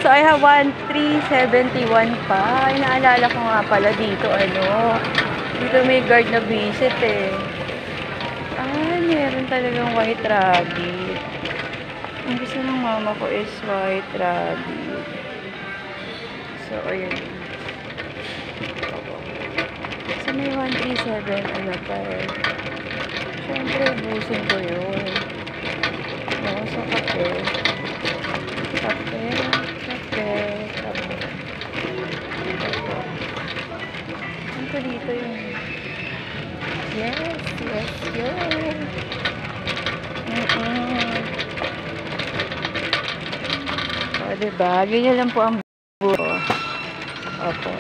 So, I have 1,371 pa. Ay, naalala ko nga pala dito, dito may guard na visit eh. Ah, meron talagang white rabbit. Ang gusto ng mama ko is white rabbit. So, ayun. So, may 137, pa eh. Siyempre, ubusin ko yun. No, so, kape. Kape. Ano ko dito yun? Yes. O, diba? Ganyan lang po ang buo. Opo.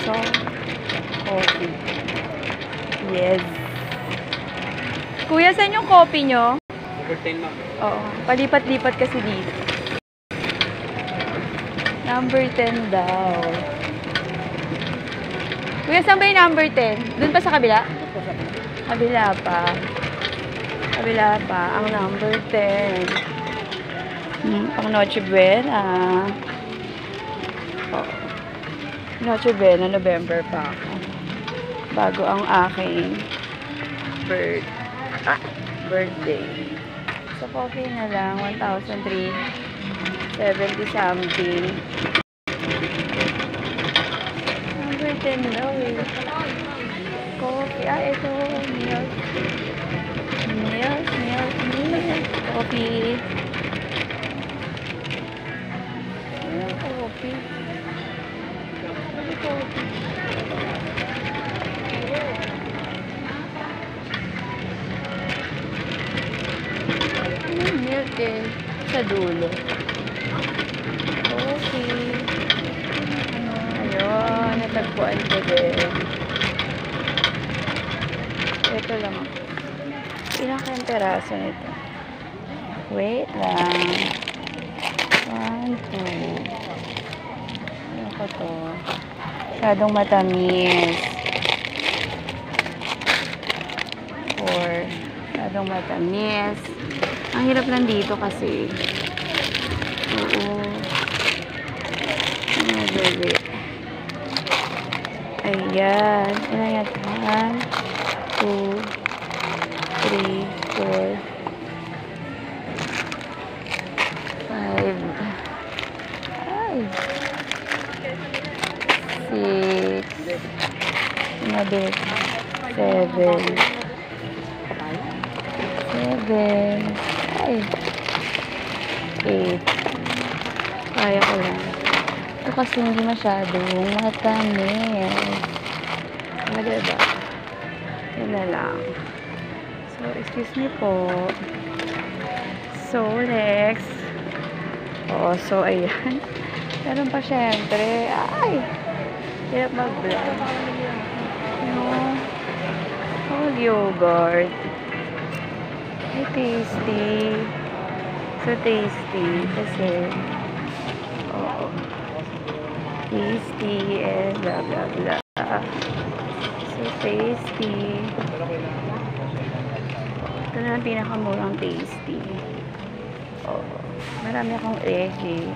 So, coffee. Yes. Kuya, saan yung coffee nyo? Number 10, ma'am. Oo. Palipat-lipat kasi dito. Number 10 daw. Kuya, saan ba yung number 10? Doon pa sa kabila? Kabila pa. Kabila pa. Ang number 10. Pang Noche Buena. Oh. Noche Buena, November pa ako. Bago ang aking birthday. So, coffee na lang. 1,370 something. Number 10 daw eh. Coffee. Ah, ito. Milk. Coffee. Ayan, coffee. Milk eh. Sa dulo. Okay. Ayun. Natagpuan ko din. Ito lang. Ilang kayong peraso nito? Wait lang. 1, 2. Ano ko to? Masyadong matamis. 4. Masyadong matamis. Ang hirap lang dito kasi. Oo. Bebe. Ayan. Ayan yan. 1, 2, 3, 4, 5. Ay. 6. Another 7. 7. Ay. 8. Kaya ko lang. Ito kasi hindi masyadong matamis. Diba? Yun na lang. So, excuse me po. So, next. Oh, so, ayan. Meron pa syempre. Ay! Hirap mag-vlog. Whole yogurt. Ay, tasty. So, tasty. Kasi, tasty and blah, blah, blah. So, tasty. Ito na ang pinakamurang tasty. Marami akong egg eh.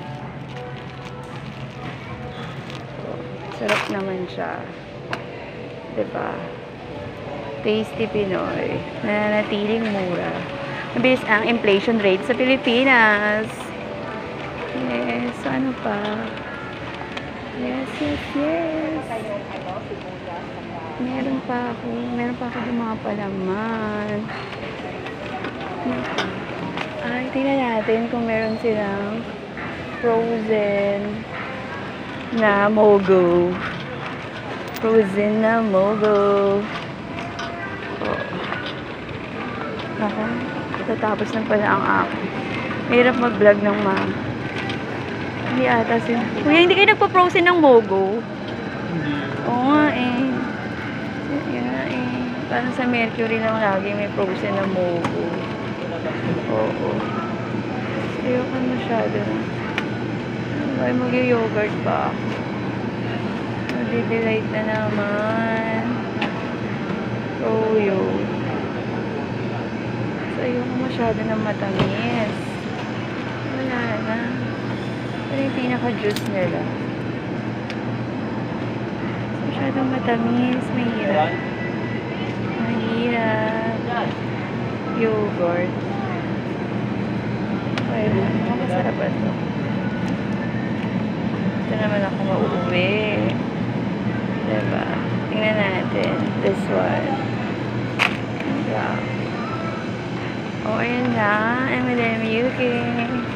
Sarap naman siya. Diba? Tasty Pinoy. Nananatiling mura. Mabilis ang inflation rate sa Pilipinas. Yes. So, ano pa? Yes. Meron pa ako ng mga palaman. Ay, tingnan natin kung meron silang frozen na mogo. Frozen na mogo. Ako, tatapos na pala ang akin. Mahirap mag-vlog ng hindi ata sila. Kuya, hindi kayo nagpa-frozen ng mogo? Oo nga eh. Parang sa Mercury lang lagi may frozen na mogo. Oo. Ayoko masyado. Ay, mag-yogurt pa ako. Nadi-delight na naman. Royo. So, ayoko masyado ng matamis. Wala na. Pero yung pinaka-juice nila. Masyadong matamis. Mahirap. Mahirap. Yogurt. Ay, masarap ba ito? Ito naman ako mauuwi. Diba? Tingnan natin. This one. Yeah. Oh, ayan na. M&M UK.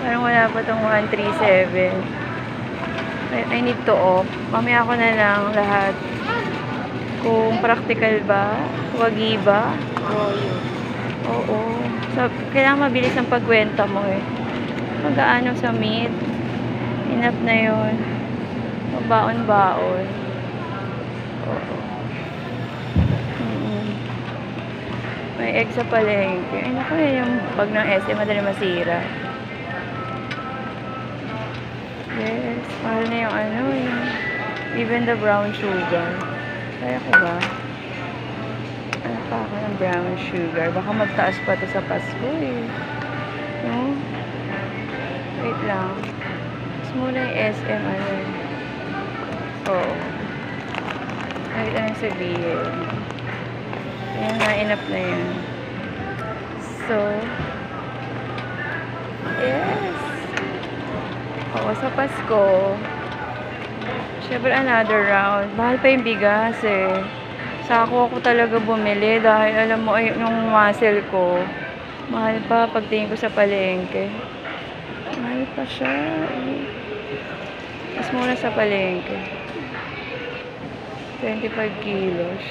Parang wala pa itong 137. I need to off. Mamaya ko na lang lahat. Kung practical ba? Wagi ba? Oo. So, kailangan mabilis ang pagkwenta mo eh. Pag-aano sa meat. Enough na yun. Baon-baon. Oo. May egg sa palengke. Ay, naku, yung bag ng SM, madali masira. Yes, mahal na yung ano, yung even the brown sugar. Kaya ko ba? Ano pa ako ng brown sugar? Baka magtaas pa ito sa Pasko eh. No? Wait lang. Mas muna yung SM, ano eh. Oo. Wait lang sabihin. Ayan na, enough na yan. So, yes. Oo, sa Pasko, syempre another round. Mahal pa yung bigas eh. Sako ako talaga bumili dahil alam mo, ay, yung muscle ko, mahal pa pagtingin ko sa palengke. Mahal pa siya eh. Mas mura sa palengke. 25 kilos.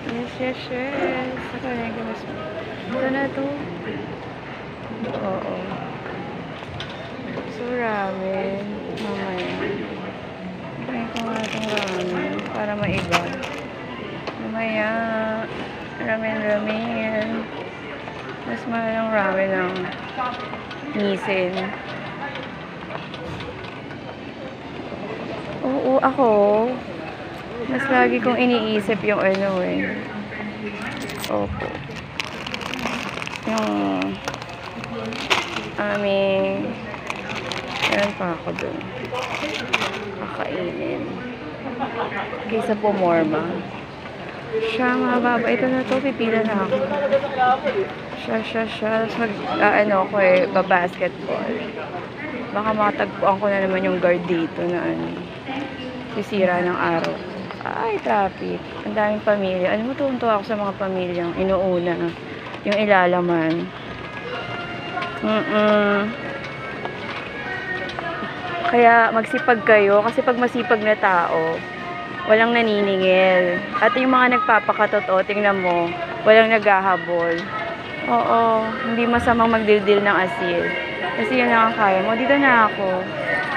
Yes. Sa palengke mas... Ito na to. Oo. So, ramen. Mamaya. Try ko nga itong ramen para maiba. Mamaya. Ramen. Mas mahal ang ramen ng Nissin. Oo, ako. Mas lagi kong iniisip yung ano eh. Opo. Yung aming meron pa ako dun. Kakainin. Kaysa pumorma. Siya, mababa. Ito na to, pipila na ako. Siya. Tapos ano ko eh, babasketball. Baka makatagpuan ko na naman yung guard dito na ano. Sisira ng araw. Ay, traffic. Ang daming pamilya. Alam mo, tuwang-tuwa ako sa mga pamilyang inuuna. Yung ilalaman. Kaya magsipag kayo. Kasi pag masipag na tao, walang naniningil. At yung mga nagpapakatotoo, tingnan mo, walang naghahabol. Oo, hindi masamang magdildil ng asil. Kasi yun lang ang kaya mo. Dito na ako.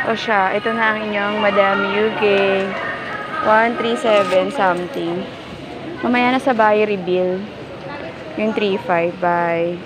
O siya, ito na ang inyong Madam UK. 137 something. Mamaya na sa bahay reveal. Yung 35. Bye.